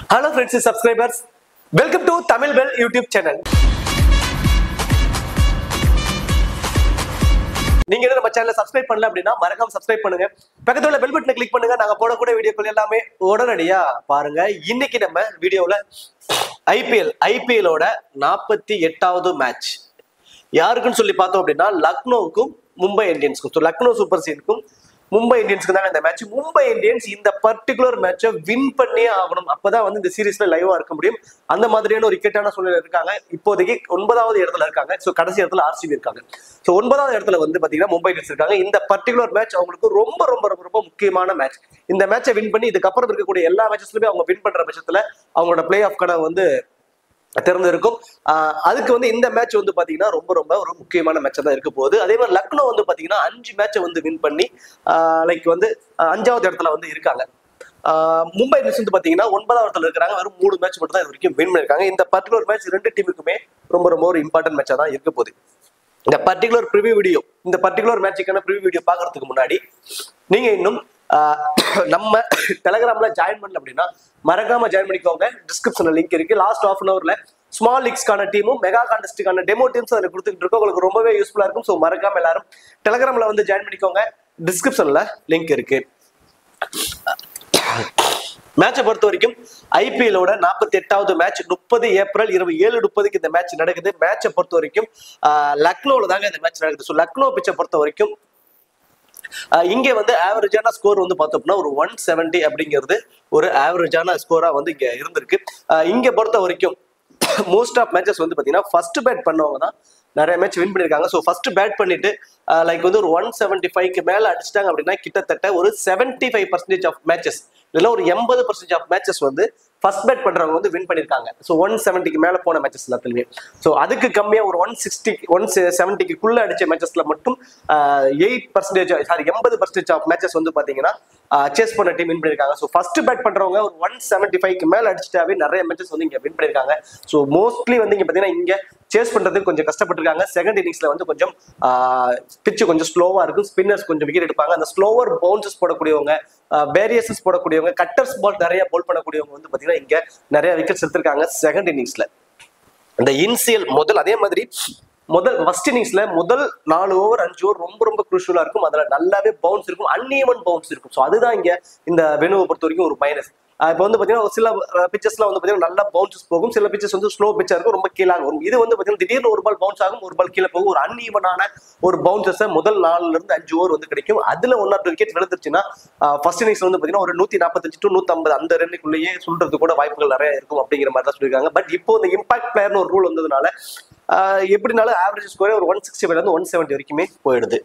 Hello friends and subscribers, welcome to Tamil Bell YouTube channel. நீங்க என்ன நம்ம சேனலை சப்ஸ்கிரைப் பண்ணல அப்படின்னா மறக்காம சப்ஸ்கிரைப் பண்ணுங்க. பக்கத்துல உள்ள பெல் பட்டனை கிளிக் பண்ணுங்க. நாங்க போடக்கூடிய வீடியோக்கள் எல்லாமே உடனடியா பாருங்க. இன்னைக்கு நம்ம வீடியோல ஐபிஎலோட 48வது மேட்ச் யாருக்குன்னு சொல்லி பார்த்தோம் அப்படின்னா லக்னோவுக்கும் மும்பை இந்தியன்ஸ்க்கும். லக்னோ சூப்பர் ஜெயின்ஸ்க்கும் மும்பை இந்தியன்ஸ்க்கு தான் இந்த மேட்ச். மும்பை இந்தியன்ஸ் இந்த பர்டிகுலர் மேட்சை வின் பண்ணியே ஆகணும், அப்பதான் வந்து இந்த சீரீஸ்ல லைவா இருக்க முடியும். அந்த மாதிரியான ஒரு இக்கட்டான சூழ்நிலை இருக்காங்க. இப்போதைக்கு 9வது இடத்துல இருக்காங்க. ஸோ கடைசி இடத்துல ஆர்சிபி இருக்காங்க. ஸோ 9வது இடத்துல வந்து பாத்தீங்கன்னா மும்பை இந்தியன்ஸ் இருக்காங்க. இந்த பர்டிகுலர் மேட்ச் அவங்களுக்கு ரொம்ப ரொம்ப ரொம்ப ரொம்ப முக்கியமான மேட்ச். இந்த மேட்சை வின் பண்ணி இதுக்கப்புறம் இருக்கக்கூடிய எல்லா மேட்சஸ்லுமே அவங்க வின் பண்ற பட்சத்துல அவங்களோட பிளே ஆஃப் கனவு வந்து திறந்திருக்கும். அதுக்கு வந்து இந்த மேட்ச் வந்து பாத்தீங்கன்னா ரொம்ப ரொம்ப ஒரு முக்கியமான மேட்சா தான் இருக்க போகுது. அதே மாதிரி லக்னோ வந்து பாத்தீங்கன்னா 5 மேட்சை வந்து வின் பண்ணி லைக் வந்து 5வது இடத்துல வந்து இருக்காங்க. மும்பை இந்தியன்ஸ் வந்து பாத்தீங்கன்னா 9வது இடத்துல இருக்காங்க. வெறும் 3 மேட்ச் மட்டும் தான் இது வரைக்கும் வின் பண்ணிருக்காங்க. இந்த பர்டிகுலர் மேட்ச் 2 டீமுக்குமே ரொம்ப ரொம்ப ஒரு இம்பார்ட்டன்ட் மேட்சா தான் இருக்க போகுது. இந்த பர்டிகுலர் ப்ரிவியூ வீடியோ, இந்த பர்டிகுலர் மேட்சுக்கான ப்ரிவியூ வீடியோ பாக்குறதுக்கு முன்னாடி நீங்க இன்னும் நம்ம டெலிகிராம்ல ஜாயின் பண்ணல அப்படின்னா மறக்காம ஜாயின் பண்ணிக்கோங்க. டிஸ்கிரிப்ஷன்ல லிங்க் இருக்கு. லாஸ்ட் ஹாஃப் அன் ஹவர்ல ஸ்மால் லீக்ஸ்க்கான டீமும் மெகா கான்டெஸ்டுக்கான டெமோ டீம்ஸ் அதில் கொடுத்துட்டு இருக்கோம். உங்களுக்கு ரொம்பவே யூஸ்ஃபுல்லா இருக்கும். ஸோ மறக்காம எல்லாரும் டெலிகிராம்ல வந்து ஜாயின் பண்ணிக்கோங்க. டிஸ்கிரிப்ஷன்ல லிங்க் இருக்கு. மேட்சை பொறுத்த வரைக்கும் ஐபிஎலோட 48வது மேட்ச் 30 ஏப்ரல் இரவு 7:30 இந்த மேட்ச் நடக்குது. மேட்சை பொறுத்த வரைக்கும் லக்னோல தாங்க இந்த மேட்ச் நடக்குது. ஸோ லக்னோ பிச்சை பொறுத்த வரைக்கும் இங்க வந்து ஆவரேஜான ஸ்கோர் வந்து பார்த்தோம்னா ஒரு 170 அப்படிங்கிறது ஒரு ஆவரேஜான ஸ்கோரா வந்து இங்க இருந்திருக்கு. இங்க பொறுத்த வரைக்கும் மோஸ்ட் ஆஃப் மேட்சஸ் வந்து பாத்தீங்கன்னா ஃபர்ஸ்ட் பேட் பண்ணவங்க தான் நிறைய மேட்ச் வின் பண்ணிருக்காங்க. ஸோ ஃபர்ஸ்ட் பேட் பண்ணிட்டு லைக் வந்து ஒரு 175க்கு மேல அடிச்சிட்டாங்க அப்படின்னா கிட்டத்தட்ட ஒரு 75% ஆஃப் மேட்சஸ் இல்லைன்னா ஒரு 80% ஆஃப் மேட்சஸ் வந்து ஃபர்ஸ்ட் பேட் பண்றவங்க வந்து வின் பண்ணிருக்காங்க. ஸோ 170க்கு மேல போன மேட்சஸ் எல்லாத்துலயுமே. ஸோ அதுக்கு கம்மியா ஒரு 170க்குள்ள அடிச்ச மேட்சஸ்ல மட்டும் 80% ஆஃப் மேட்சஸ் வந்து பாத்தீங்கன்னா சேஸ் பண்ண டீம் வின் பண்ணிருக்காங்க. ஸோ ஃபர்ஸ்ட் பேட் பண்றவங்க ஒரு 175க்கு மேல அடிச்சுட்டாவே நிறைய மேட்சஸ் வந்து இங்க வின் பண்ணிருக்காங்க. ஸோ மோஸ்ட்லி வந்து இங்க பாத்தீங்கன்னா இங்க சேஸ் பண்றதுக்கு கொஞ்சம் கஷ்டப்பட்டிருக்காங்க. செகண்ட் இன்னிங்ஸ்ல வந்து கொஞ்சம் பிச்சு கொஞ்சம் ஸ்லோவா இருக்கும். ஸ்பின்னர்ஸ் கொஞ்சம் விக்கெட் எடுப்பாங்க. அந்த ஸ்லோவர் பவுன்சஸ் போடக்கூடியவங்க, வேரியேஷன்ஸ் போடக்கூடியவங்க, கட்டர்ஸ் பால் நிறைய போல் பண்ணக்கூடியவங்க வந்து பாத்தீங்கன்னா இங்க நிறைய விக்கெட்ஸ் எடுத்திருக்காங்க செகண்ட் இன்னிங்ஸ்ல. இந்த இன்சியல் அதே மாதிரி ஃபர்ஸ்ட் இன்னிங்ஸ்ல முதல் 4 ஓவர் 5 ஓவர் ரொம்ப ரொம்ப குரூஷியலா இருக்கும். அதுல நல்லாவே பவுன்ஸ் இருக்கும், அன்ஈவன் பவுன்ஸ் இருக்கும். ஸோ அதுதான் இங்க இந்த வெனுவை பொறுத்த வரைக்கும் ஒரு மைனஸ். இப்போ வந்து பாத்தீங்கன்னா சில பிச்சஸ்லாம் வந்து பாத்தீங்கன்னா நல்லா பவுன்சஸ் போகும், சில பிச்சஸ் வந்து ஸ்லோ பிச்சா இருக்கும், ரொம்ப கீழாக வரும். இது வந்து பாத்தீங்கன்னா திடீர்னு ஒரு பால் பவுன்ஸ் ஆகும், ஒரு பால் கீழே போகும். ஒரு அன்ஈவனான ஒரு பவுன்சஸ் முதல் 4ல இருந்து 5 ஓவர் வந்து கிடைக்கும். அதுல 1 or 2 விக்கெட் விழுந்துருச்சுன்னா ஃபர்ஸ்ட் இன்னிங்ஸ்ல வந்து பாத்தீங்கன்னா ஒரு 145 to 150 அந்த ரன்னுக்குள்ளேயே சொல்றது கூட வாய்ப்புகள் நிறைய இருக்கும் அப்படிங்கிற மாதிரி தான் சொல்லியிருக்காங்க. பட் இப்போ இந்த இம்பாக்ட் பிளேயர்னு ஒரு ரூல் வந்ததுனால எப்படினாலும் ஆவரேஜ் ஸ்கோரே ஒரு 165 இருந்து 170 வரைக்குமே போயிடுது.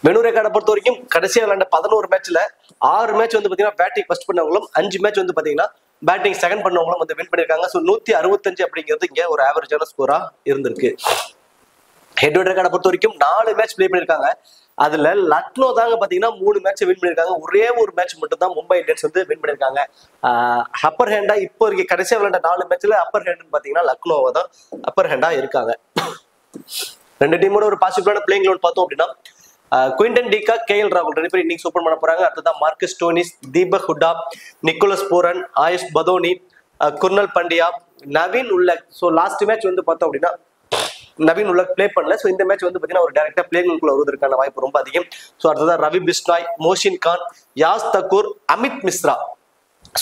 வெனு ரெக்கார்டை பொறுத்த வரைக்கும் கடைசியா விளையாண்ட 11 மேட்ச்ல 6 மேட்ச் வந்து பாத்தீங்கன்னா பேட்டிங் ஃபர்ஸ்ட் பண்ணவங்களும் 5 மேட்ச் வந்து பாத்தீங்கன்னா பேட்டிங் செகண்ட் பண்ணவங்களும் வந்து வின் பண்ணிருக்காங்க. ஸோ 165 அப்படிங்கிறது இங்க ஒரு ஆவரேஜான ஸ்கோரா இருந்திருக்கு. ஹெட் டு ஹெட் ரெக்கார்டை பொறுத்த வரைக்கும் 4 மேட்ச் பிளே பண்ணிருக்காங்க. அதுல லக்னோ தாங்க பாத்தீங்கன்னா 3 மேட்ச் வின் பண்ணிருக்காங்க. ஒரே ஒரு மேட்ச் மட்டும் தான் மும்பை இந்தியன்ஸ் வந்து வின் பண்ணிருக்காங்க. அப்பர் ஹேண்டா இப்போ இருக்கு கடைசியா விளையாண்ட 4 மேட்ச்ல அப்பர் ஹேண்ட் பாத்தீங்கன்னா லக்னோவை தான் அப்பர் ஹேண்டா இருக்காங்க. 2 டீமோட ஒரு பாசிபிளான பிளேயிங் லோன் பார்த்தோம் அப்படின்னா குவிண்டன் டிகா, கேஎல் ராகுல் 2 பேர் இன்னிங்ஸ் ஓபன் பண்ண போறாங்க. அடுத்ததான் Marcus Stoinis, Deepak Hooda, Nicholas Pooran, Ayush Badoni, Krunal Pandya, Naveen ul Haq. So last match வந்து பார்த்தோம் அப்படின்னா நவீன் உல்லக் பிளே பண்ணல. ஸோ இந்த மேட்ச் வந்து பாத்தீங்கன்னா ஒரு டைரக்டா பிளேயிங்குள்ள வருவதற்கான வாய்ப்பு ரொம்ப அதிகம். ஸோ அடுத்ததான் ரவி பிஸ்னாய், மோஷின் கான், யாஸ் தக்கூர், அமித் மிஸ்ரா.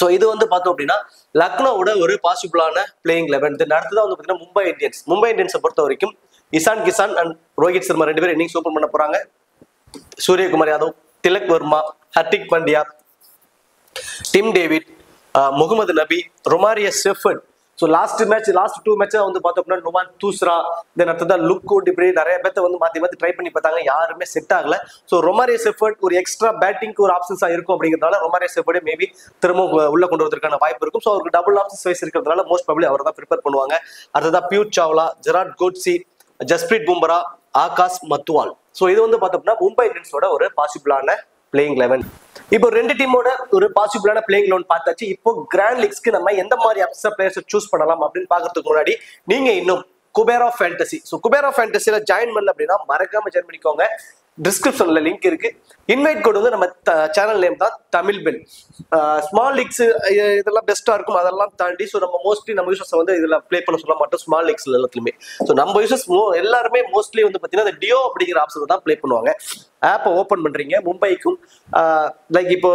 ஸோ இது வந்து பார்த்தோம் அப்படின்னா லக்னோவோட ஒரு பாசிபிளான பிளேயிங் 11. அடுத்ததான் வந்து பாத்தீங்கன்னா மும்பை இந்தியன்ஸை பொறுத்த வரைக்கும் இசான் கிசான் அண்ட் ரோஹித் சர்மா 2 பேர் இன்னிங்ஸ் ஓபன் பண்ண போறாங்க. சூரியகுமார் யாதவ், திலக் வர்மா, ஹர்திக் பாண்டியா, டிம் டேவிட், முகமது நபி, Romario Seifert. So last 2 match வந்து பார்த்தோம்னா நுமான் தூஸ்ரா, தென் அடுத்ததான் லுக் இப்படி நிறைய பேர்த்த வந்து மாத்தி ட்ரை பண்ணி பார்த்தாங்க, யாருமே செட் ஆகல. ஸோ ரொமாரியோ செஃபர்ட் ஒரு எக்ஸ்ட்ரா பேட்டிங்க்கு ஒரு ஆப்ஷன்ஸா இருக்கும் அப்படிங்கிறதுனால ரொமாரியோ செஃபர்டே மேபி திரும்ப உள்ள கொண்டு வரதுக்கான வாய்ப்பு இருக்கும். ஸோ அவருக்கு டபுள் ஆப்ஷன்ஸ் வைஸ் இருக்கிறதுனால மோஸ்ட் ப்ராபபிலி அவர் தான் ப்ரிப்பேர் பண்ணுவாங்க. அடுத்ததான் Piyush Chawla, Gerald Coetzee, Jasprit Bumrah, Akash Madhwal. So இது வந்து பார்த்தோம்னா மும்பை இந்தியன்ஸோட ஒரு பாசிபிளான பிளேயிங் 11. இப்போ 2 டீமோட ஒரு பாசிபிளான பிளேயிங் லோன் பார்த்தாச்சு. இப்போ கிராண்ட் லீக்ஸ்க்கு நம்ம எந்த மாதிரி அப்சர் பிளேயர்ஸ் சூஸ் பண்ணலாம் அப்படின்னு பாக்குறதுக்கு முன்னாடி நீங்க இன்னும் குபேரா ஃபேண்டசி குபேரா ஃபேண்டசில ஜாயின் பண்ணல அப்படின்னா மறக்காம ஜாயின் பண்ணிக்கோங்க. டிஸ்கிரிப்ஷன்ல லிங்க் இருக்கு. இன்வைட் கோட் வந்து நம்ம சேனல் நேம் தான் தமிழ் பெல். ஸ்மால் லீக்ஸ் இதெல்லாம் பெஸ்டா இருக்கும், அதெல்லாம் தாண்டி ஸோ நம்ம மோஸ்ட்லி நம்ம யூசர்ஸ் வந்து இதுல ப்ளே பண்ண சொல்ல மாட்டோம் ஸ்மால் லீக்ஸ்ல எல்லாத்துலயுமே. ஸோ நம்ம யூசர்ஸ் எல்லாருமே மோஸ்ட்லி வந்து பாத்தீங்கன்னா டியோ அப்படிங்கிற ஆப்ஷன் தான் ப்ளே பண்ணுவாங்க. ஆப்பை ஓப்பன் பண்றீங்க, மும்பைக்கும் லைக் இப்போ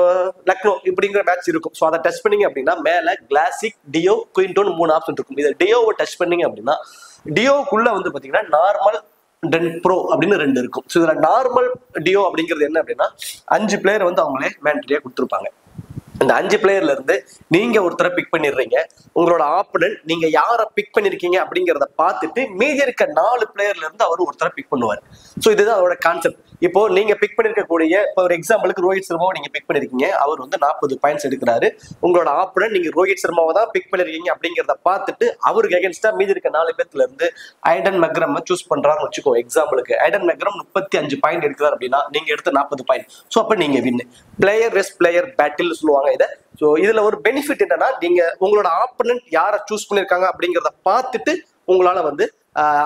லக்னோ இப்படிங்கிற மேட்ச் இருக்கும். ஸோ அதை டச் பண்ணீங்க அப்படின்னா மேல கிளாசிக், டியோ, குயின்டோன் 3 ஆப்ஷன் இருக்கும். இதை டியோவை டச் பண்ணீங்க அப்படின்னா டியோக்குள்ள வந்து பாத்தீங்கன்னா நார்மல், டென் ப்ரோ அப்படின்னு 2 இருக்கும். ஸோ இதுல நார்மல் டியோ அப்படிங்கிறது என்ன அப்படின்னா 5 பிளேயர் வந்து அவங்களே மேண்ட்ரியா கொடுத்துருப்பாங்க. இந்த 5 பிளேயர்ல இருந்து நீங்க ஒருத்தரை பிக் பண்ணிடுறீங்க. உங்களோட ஆப்பனன்ட் நீங்க யாரை பிக் பண்ணிருக்கீங்க அப்படிங்கிறத பார்த்துட்டு மீதி இருக்க 4 பிளேயர்ல இருந்து அவர் ஒருத்தரை பிக் பண்ணுவார். ஸோ இதுதான் அவரோட கான்செப்ட். இப்போ நீங்க பிக் பண்ணிருக்கக்கூடிய இப்போ ஒரு எக்ஸாம்பிளுக்கு ரோஹித் சர்மாவை நீங்க பிக் பண்ணிருக்கீங்க, அவர் வந்து 40 பாயிண்ட்ஸ் எடுக்கிறாரு. உங்களோட ஆப்பனன்ட் நீங்க ரோஹித் சர்மாவை தான் பிக் பண்ணிருக்கீங்க அப்படிங்கிறத பார்த்துட்டு அவருக்கு அகேன்ஸ்டா மீதி இருக்க 4 பேர்ல இருந்து ஐடன் மெக்ரம் சூஸ் பண்றான்னு வச்சுக்கோ. எக்ஸாம்பிளுக்கு ஐடன் மெக்ரம் 35 பாயிண்ட் எடுக்கிறார் அப்படின்னா நீங்க எடுத்த 40 பாயிண்ட். ஸோ அப்ப நீங்க வின். பிளேயர் வெஸ் பிளேயர் பேட்டில் சொல்லுவாங்க இதை. ஸோ இதுல ஒரு பெனிஃபிட் என்னன்னா நீங்க உங்களோட ஆப்பனன்ட் யாரை சூஸ் பண்ணிருக்காங்க அப்படிங்கிறத பார்த்துட்டு உங்களால வந்து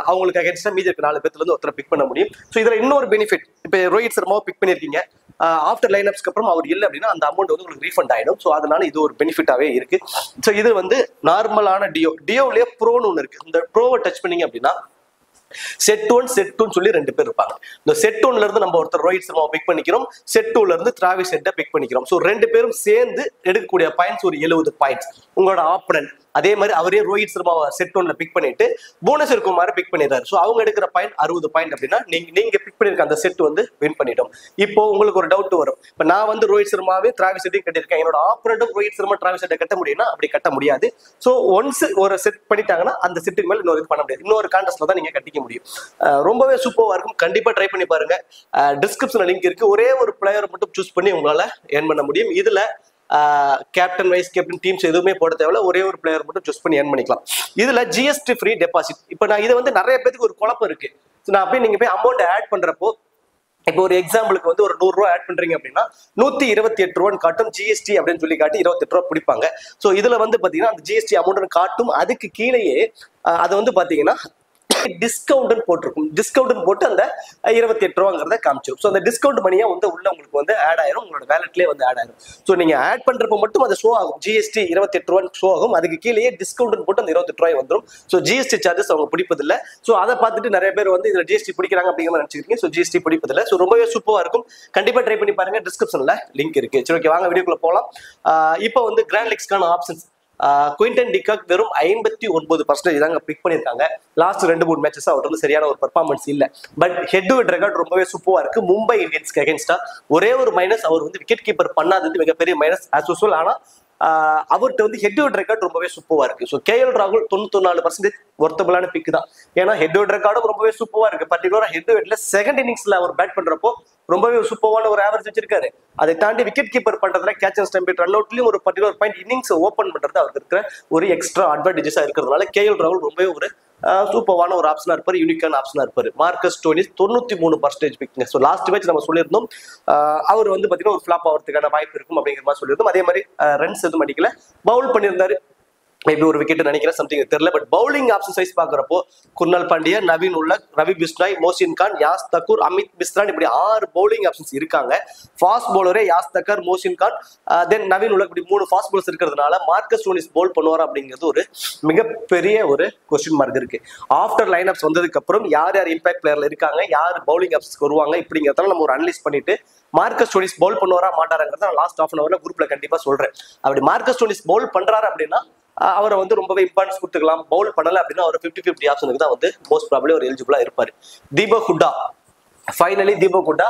அவங்களுக்கு அகேன்ஸ்டா மீதி இருக்க 4 பேர்ல இருந்து ஒருத்தரை பிக் பண்ண முடியும். ஸோ இதுல இன்னொரு பெனிஃபிட், இப்போ ரோஹித் சர்மாவை பிக் பண்ணிருக்கீங்க, ஆஃப்டர் லைன் அப்ஸ்க்கு அப்புறம் அவர் இல்லை அப்படின்னா அந்த அமௌண்ட் வந்து உங்களுக்கு ரீஃபண்ட் ஆயிடும். ஸோ அதனால இது ஒரு பெனிஃபிட்டாவே இருக்கு. ஸோ இது வந்து நார்மலான டியோலயே ப்ரோன்னு ஒன்று இருக்கு. இந்த ப்ரோவை டச் பண்ணீங்க அப்படின்னா செட் 1 செட் 2 சொல்லி 2 பேர் இருப்பாங்க. இந்த செட் 1ல இருந்து நம்ம ஒருத்தர் ரோஹித் சர்மாவை பிக் பண்ணிக்கிறோம், செட் 2ல இருந்து டிராவிஸ் ஹெட்டை பிக் பண்ணிக்கிறோம். ஸோ 2 பேரும் சேர்ந்து எடுக்கக்கூடிய பாயிண்ட்ஸ் ஒரு 70 பாயிண்ட்ஸ். உங்களோட ஆப்பனன்ட் அதே மாதிரி அவரே ரோஹித் சர்மாவை செட் 1ல பிக் பண்ணிட்டு புவனேஸ்வர் குமாரை பிக் பண்ணிடுறாரு. ஸோ அவங்க எடுக்கிற பாயிண்ட் 60 பாயிண்ட் அப்படின்னா நீங்க பிக் பண்ணிருக்க அந்த செட் வந்து வின் பண்ணிட்டோம். இப்போ உங்களுக்கு ஒரு டவுட் வரும், இப்போ நான் வந்து ரோஹித் சர்மாவே டிராவிஸ் ஹெட்டையும் கட்டியிருக்கேன், என்னோட ஆப்பனன்ட்டும் ரோஹித் சர்மா டிராவிஸ் ஹெட்டை கட்ட முடியும்னா அப்படி கட்ட முடியாது. ஸோ ஒன்ஸ் ஒரு செட் பண்ணிட்டாங்கன்னா அந்த செட்டுக்கு மேல இன்னொரு இது பண்ண முடியாது. இன்னொரு கான்டெஸ்ட்ல தான் நீங்க கட்டிக்க முடியும். ரொம்பவே சூப்பரா இருக்கும். கண்டிப்பா ட்ரை பண்ணி பாருங்க. டிஸ்கிரிப்ஷன்ல லிங்க் இருக்கு. ஒரே ஒரு பிளேயரை மட்டும் சூஸ் பண்ணி உங்களால ஏர்ன் பண்ண முடியும். இதுல கேப்டன், வைஸ் கேப்டன், டீம்ஸ் எதுவுமே போட தேவையில்ல, ஒரே ஒரு பிளேயர் மட்டும் சூஸ் பண்ணி ஏர்ன் பண்ணிக்கலாம். இதுல ஜிஎஸ்டி ஃப்ரீ டெபாசிட். இப்போ நான் இது வந்து நிறைய பேருக்கு ஒரு குழப்பம் இருக்கு. நான் அப்படியே நீங்க போய் அமௌண்ட் ஆட் பண்றப்போ இப்போ ஒரு எக்ஸாம்பிளுக்கு வந்து ஒரு 100 ரூபா ஆட் பண்றீங்க அப்படின்னா 128 ரூபான்னு காட்டும், ஜிஎஸ்டி அப்படின்னு சொல்லி காட்டி 28 ரூபா பிடிப்பாங்க. ஸோ இதுல வந்து பாத்தீங்கன்னா அந்த ஜிஎஸ்டி அமௌண்ட் காட்டும். அதுக்கு கீழேயே அது வந்து பாத்தீங்கன்னா டிஸ்கவுண்ட் போட்டிருக்கும். டிஸ்கவுண்ட் போட்டு அந்த 28 ரூபாங்கிறத காமிச்சிடும். ஸோ அந்த டிஸ்கவுண்ட் மணியா வந்து உள்ள உங்களுக்கு வந்து ஆட் ஆயிரும், உங்களோட வேலட்லேயே வந்து ஆட் ஆயிரும். ஸோ நீங்க ஆட் பண்றப்ப மட்டும் அது ஷோ ஆகும், ஜிஎஸ்டி 28 ரூபான்னு ஷோ ஆகும். அதுக்கு கீழேயே டிஸ்கவுண்ட் போட்டு அந்த 28 ரூபாய் வந்துடும். ஸோ ஜிஎஸ்டி சார்ஜஸ் அவங்க பிடிப்பதில்லை. ஸோ அதை பார்த்துட்டு நிறைய பேர் வந்து இதுல ஜிஎஸ்டி பிடிக்கிறாங்க அப்படிங்கிற மாதிரி நினைச்சிருக்கீங்க. ஸோ ஜிஎஸ்டி பிடிப்பதில்லை. ஸோ ரொம்பவே சூப்பரா இருக்கும். கண்டிப்பா ட்ரை பண்ணி பாருங்க. டிஸ்கிரிப்ஷன்ல லிங்க் இருக்கு. சரி, ஓகே, வாங்க வீடியோக்குள்ள போகலாம். இப்போ வந்து கிராண்ட் லீக்ஸ்க்கான ஆப்ஷன்ஸ் குயின்டன் டிகாக் வெறும் 59% தாங்க பிக் பண்ணிருக்காங்க. லாஸ்ட் 2-3 மேட்சஸ் அவர் வந்து சரியான ஒரு பெர்ஃபார்மன்ஸ் இல்ல. But head to head record ரொம்பவே சூப்பரா இருக்கு. மும்பை இந்தியன்ஸ்க்கு அகைன்ஸ்டா ஒரே ஒரு மைனஸ், அவர் வந்து விக்கெட் கீப்பர் பண்ணாதது மிகப்பெரிய மைனஸ் ஆஸ் யூசுவல். ஆனா அவர்கிட்ட வந்து ஹெட் டு ஹெட் ரெக்கார்ட் ரொம்பவே சூப்பரா இருக்கு. ஸோ கேஎல் ராகுல் 94% ஒர்த்தபிளான பிக் தான். ஏன்னா ஹெட் டு ஹெட் ரெக்கார்டும் ரொம்பவே சூப்பரா இருக்கு. பர்டிகுலரா ஹெட் டு ஹெட்ல செகண்ட் இன்னிங்ஸ்ல அவர் பேட் பண்றப்போ ரொம்பவே சூப்பரான ஒரு ஆவரேஜ் வச்சிருக்காரு. அதை தாண்டி விக்கெட் கீப்பர் பண்றதுல கேட்ச் அண்ட் ஸ்டம்பேட் ரன் அவுட்லயும் ஒரு பர்டிகுலர் பாயிண்ட் இன்னிங்ஸ் ஓப்பன் பண்றது அவருக்கு இருக்கிற ஒரு எக்ஸ்ட்ரா அட்வான்டேஜஸா இருக்கிறதுனால கேஎல் ராகுல் ரொம்பவே ஒரு சூப்பரான ஒரு ஆப்ஷனா இருப்பாரு, யூனிக்கான ஆப்ஷனா இருப்பாரு. மார்க்கஸ் ஸ்டோனிஸ் 93% பிக்ங்க. ஸோ லாஸ்ட் மேட்ச் நம்ம சொல்லியிருந்தோம் அவர் வந்து பாத்தீங்கன்னா ஒரு ஃபிளாப் ஆகிறதுக்கான வாய்ப்பு இருக்கும் அப்படிங்கிற மாதிரி சொல்லியிருந்தோம். அதே மாதிரி ரன்ஸ் எதுவும் அடிக்கல, பவுல் பண்ணியிருந்தாரு, மேபி ஒரு விக்கெட் நினைக்கிறேன், சம்திங் தெரியல. பட் பவுலிங் ஆப்ஷன் சைஸ் பாக்குறப்போ குர்னால் பாண்டியா, நவீன் உல்லக், ரவி பிஸ்னாய், மோசின் கான், யாஸ் தக்கூர், அமித் மிஸ்ரான் இப்படி 6 பவுலிங் ஆப்ஷன்ஸ் இருக்காங்க. ஃபாஸ்ட் பவுலரே யாஸ் தக்கர், மோசின் கான், தென் நவீன் உல்லக், இப்படி 3 ஃபாஸ்ட் பவுலர்ஸ் இருக்கிறதுனால மார்க்கஸ் ஸ்டோனிஸ் பவுல் பண்ணுவார் அப்படிங்கிறது ஒரு மிகப்பெரிய ஒரு கொஸ்டின் மார்க் இருக்கு. ஆஃப்டர் லைன் அப்ஸ் வந்ததுக்கு அப்புறம் யார் யார் இம்பாக்ட் பிளேயர்ல இருக்காங்க, யார் பவுலிங் ஆப்ஷன்ஸ்க்கு வருவாங்க இப்படிங்கிறதால நம்ம ஒரு அனலைஸ் பண்ணிட்டு மார்க்கஸ் ஸ்டோனிஸ் பவுல் பண்ணுவாரா மாட்டாராங்கிறத நான் லாஸ்ட் 1/2 hourல குரூப்ல கண்டிப்பா சொல்றேன். அப்படி மார்க்கஸ் ஸ்டோனிஸ் பவுல் பண்றாரு அப்படின்னா அவரை வந்து ரொம்பவே இம்பார்ட்டன்ஸ் கொடுத்துக்கலாம். பவுல் பண்ணல அப்படின்னா அவர் 50-50 ஆப்ஷனுக்கு தான் வந்து மோஸ்ட் ப்ராபபிலி ஒரு எலிஜிபிளா இருப்பாரு. தீபக் ஹுடா, ஃபைனலி தீபக் ஹுடா